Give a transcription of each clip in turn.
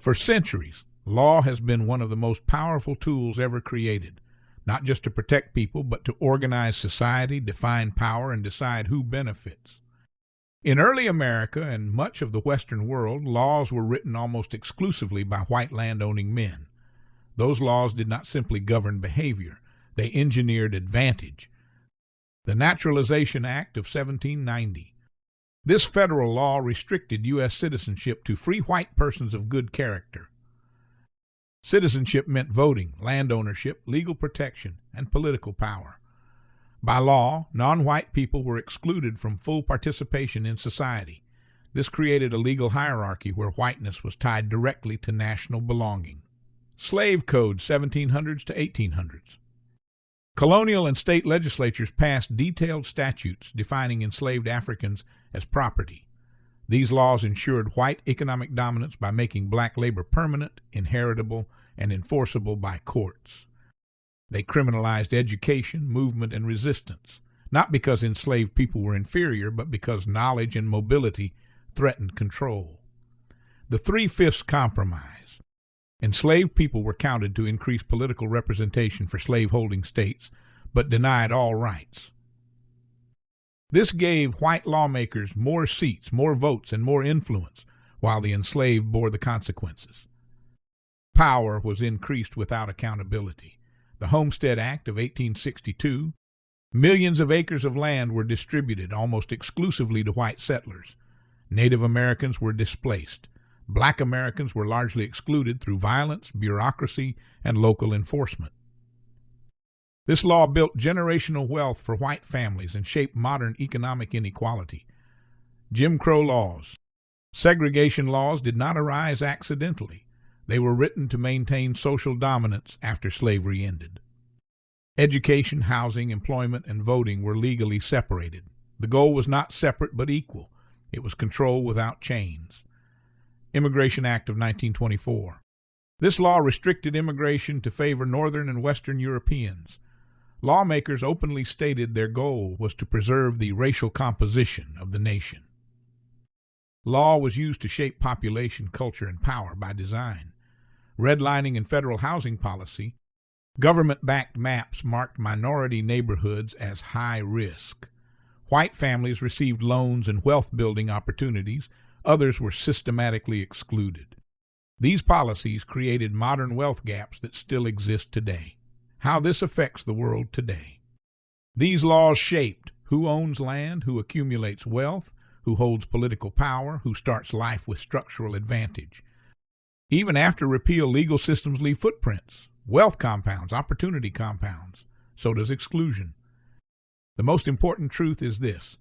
For centuries, law has been one of the most powerful tools ever created, not just to protect people, but to organize society, define power, and decide who benefits. In early America and much of the Western world, laws were written almost exclusively by white landowning men. Those laws did not simply govern behavior, they engineered advantage. The Naturalization Act of 1790. This federal law restricted U.S. citizenship to free white persons of good character. Citizenship meant voting, land ownership, legal protection, and political power. By law, non-white people were excluded from full participation in society. This created a legal hierarchy where whiteness was tied directly to national belonging. Slave Code 1700s to 1800s. Colonial and state legislatures passed detailed statutes defining enslaved Africans as property. These laws ensured white economic dominance by making black labor permanent, inheritable, and enforceable by courts. They criminalized education, movement, and resistance, not because enslaved people were inferior, but because knowledge and mobility threatened control. The Three-Fifths Compromise. Enslaved people were counted to increase political representation for slave-holding states, but denied all rights. This gave white lawmakers more seats, more votes, and more influence, while the enslaved bore the consequences. Power was increased without accountability. The Homestead Act of 1862. Millions of acres of land were distributed almost exclusively to white settlers. Native Americans were displaced. Black Americans were largely excluded through violence, bureaucracy, and local enforcement. This law built generational wealth for white families and shaped modern economic inequality. Jim Crow laws. Segregation laws did not arise accidentally. They were written to maintain social dominance after slavery ended. Education, housing, employment, and voting were legally separated. The goal was not separate but equal. It was control without chains. Immigration Act of 1924. This law restricted immigration to favor Northern and Western Europeans. Lawmakers openly stated their goal was to preserve the racial composition of the nation. Law was used to shape population, culture, and power by design. Redlining and federal housing policy. Government-backed maps marked minority neighborhoods as high risk. White families received loans and wealth-building opportunities. Others were systematically excluded. These policies created modern wealth gaps that still exist today. How this affects the world today. These laws shaped who owns land, who accumulates wealth, who holds political power, who starts life with structural advantage. Even after repeal, legal systems leave footprints. Wealth compounds, opportunity compounds. So does exclusion. The most important truth is this.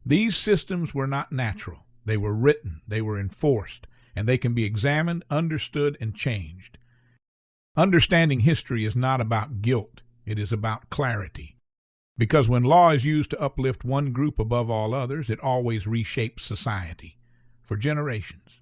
These systems were not natural. They were written, they were enforced, and they can be examined, understood, and changed. Understanding history is not about guilt, it is about clarity. Because when law is used to uplift one group above all others, it always reshapes society for generations.